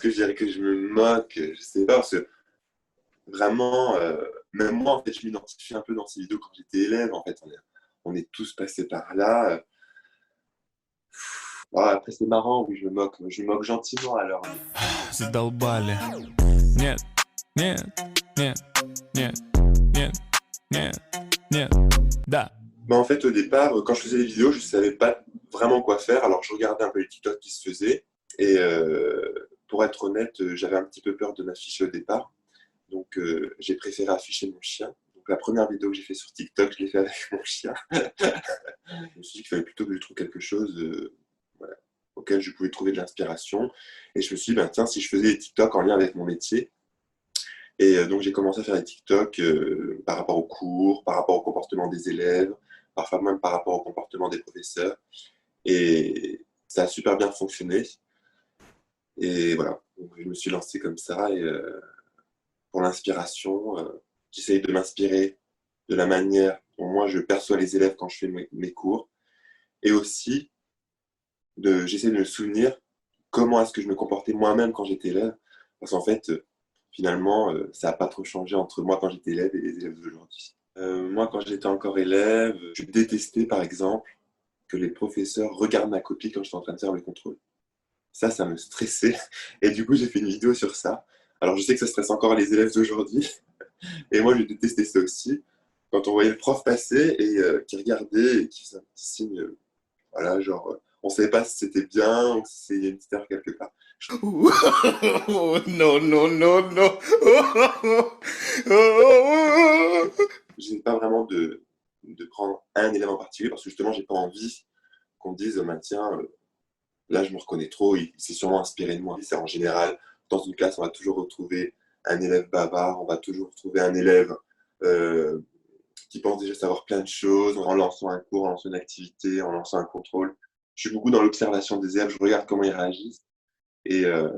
que je dirais que je me moque, je sais pas, parce que vraiment, même moi, en fait, je m'identifie un peu dans ces vidéos quand j'étais élève. En fait, on est tous passés par là. Après, c'est marrant, oui, je me moque gentiment alors. Задолбали. Нет, нет, нет, нет, нет, нет, нет, да. Mais en fait, au départ, quand je faisais les vidéos, je savais pas vraiment quoi faire. Alors, je regardais un peu les TikTok qui se faisaient. Et pour être honnête, j'avais un petit peu peur de m'afficher au départ. Donc, j'ai préféré afficher mon chien. Donc, la première vidéo que j'ai fait sur TikTok, je l'ai fait avec mon chien. Je me suis dit qu'il fallait plutôt que je trouve quelque chose voilà, auquel je pouvais trouver de l'inspiration. Et je me suis dit, ben, tiens, si je faisais des TikTok en lien avec mon métier. Et donc, j'ai commencé à faire des TikTok par rapport aux cours, par rapport au comportement des élèves, parfois même par rapport au comportement des professeurs. Et ça a super bien fonctionné. Et voilà, donc, je me suis lancé comme ça. Et pour l'inspiration, j'essaye de m'inspirer de la manière dont moi je perçois les élèves quand je fais mes cours. Et aussi, j'essaie de me souvenir comment est-ce que je me comportais moi-même quand j'étais élève. Parce qu'en fait, finalement, ça n'a pas trop changé entre moi quand j'étais élève et les élèves d'aujourd'hui. Moi, quand j'étais encore élève, je détestais, par exemple, que les professeurs regardent ma copie quand j'étais en train de faire le contrôle. Ça me stressait. Et du coup, j'ai fait une vidéo sur ça. Alors, je sais que ça stresse encore les élèves d'aujourd'hui. Et moi, je détestais ça aussi. Quand on voyait le prof passer et qui regardait et qui faisait un petit signe, voilà, genre, on ne savait pas si c'était bien ou si il y a une petite erreur quelque part. Non, non, non, non. Je n'ai pas vraiment de prendre un élève en particulier parce que justement, j'ai pas envie qu'on dise, bah, tiens, là, je me reconnais trop, il s'est sûrement inspiré de moi. C'est en général, dans une classe, on va toujours retrouver un élève bavard, on va toujours retrouver un élève euh, qui pense déjà savoir plein de choses en lançant un cours, en lançant une activité, en lançant un contrôle. Je suis beaucoup dans l'observation des élèves, je regarde comment ils réagissent. Et ouais,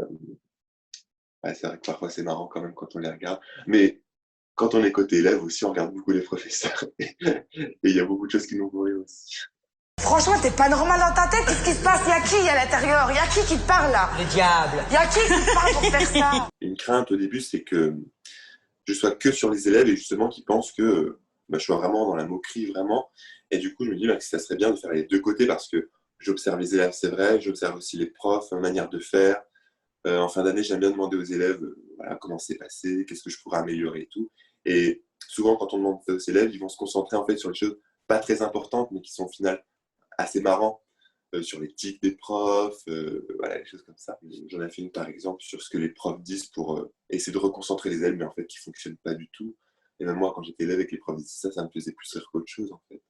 c'est vrai que parfois c'est marrant quand même quand on les regarde. Mais quand on est côté élève aussi, on regarde beaucoup les professeurs. Et il y a beaucoup de choses qui nous font rire aussi. Franchement, t'es pas normal dans ta tête. Qu'est-ce qui se passe? Y a qui à l'intérieur? Y a qui te parle là? Le diable. Y a qui te parle pour faire ça? Une crainte au début, c'est que je sois que sur les élèves et justement qu'ils pensent que bah, je sois vraiment dans la moquerie, vraiment. Et du coup, je me dis bah, que ça serait bien de faire les deux côtés parce que j'observe les élèves, c'est vrai, j'observe aussi les profs, la manière de faire. En fin d'année, j'aime bien demander aux élèves voilà, comment c'est passé, qu'est-ce que je pourrais améliorer et tout. Et souvent, quand on demande ça aux élèves, ils vont se concentrer en fait sur les choses pas très importantes, mais qui sont au final assez marrants, sur les tics des profs, voilà, des choses comme ça. J'en ai fait une par exemple sur ce que les profs disent pour essayer de reconcentrer les élèves, mais en fait qui ne fonctionne pas du tout. Et même moi, quand j'étais élève et que les profs disaient ça, ça me faisait plus rire qu'autre chose en fait.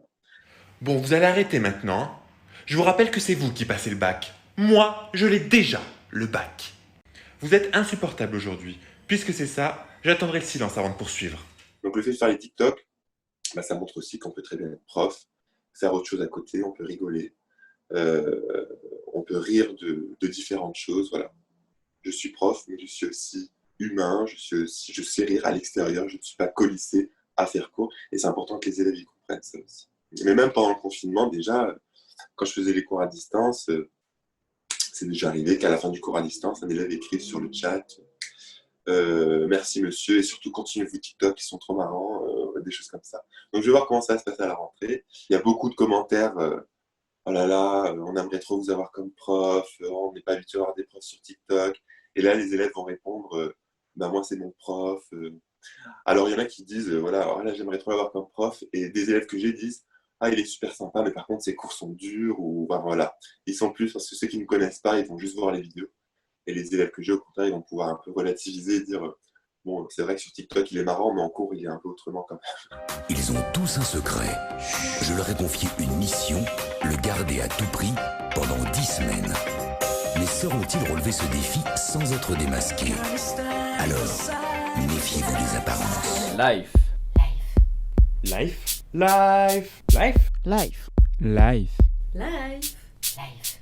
Bon, vous allez arrêter maintenant. Je vous rappelle que c'est vous qui passez le bac. Moi, je l'ai déjà, le bac. Vous êtes insupportable aujourd'hui. Puisque c'est ça, j'attendrai le silence avant de poursuivre. Donc le fait de faire les TikTok, bah, ça montre aussi qu'on peut très bien être prof, faire autre chose à côté, on peut rigoler, on peut rire de différentes choses. Voilà. Je suis prof, mais je suis aussi humain, je sais rire à l'extérieur, je ne suis pas colissé à faire cours, et c'est important que les élèves y comprennent ça aussi. Mais même pendant le confinement, déjà, quand je faisais les cours à distance, c'est déjà arrivé qu'à la fin du cours à distance, un élève écrive sur le chat merci monsieur, et surtout continuez vos TikTok qui sont trop marrants, des choses comme ça. Donc je vais voir comment ça va se passer à la rentrée. Il y a beaucoup de commentaires, oh là là, on aimerait trop vous avoir comme prof, on n'est pas habitué à avoir des profs sur TikTok. Et là, les élèves vont répondre, bah moi c'est mon prof. Alors il y en a qui disent, voilà, alors là j'aimerais trop l'avoir comme prof, et des élèves que j'ai disent, ah il est super sympa, mais par contre ses cours sont durs, ou bah, voilà. Ils sont plus, parce que ceux qui ne connaissent pas, ils vont juste voir les vidéos. Et les élèves que j'ai, au contraire, ils vont pouvoir un peu relativiser et dire bon, c'est vrai que sur TikTok, il est marrant, mais en cours, il est un peu autrement quand même. Ils ont tous un secret. Je leur ai confié une mission, le garder à tout prix pendant 10 semaines. Mais sauront-ils relever ce défi sans être démasqués? Alors, méfiez-vous des apparences. Life. Life. Life. Life. Life. Life. Life. Life.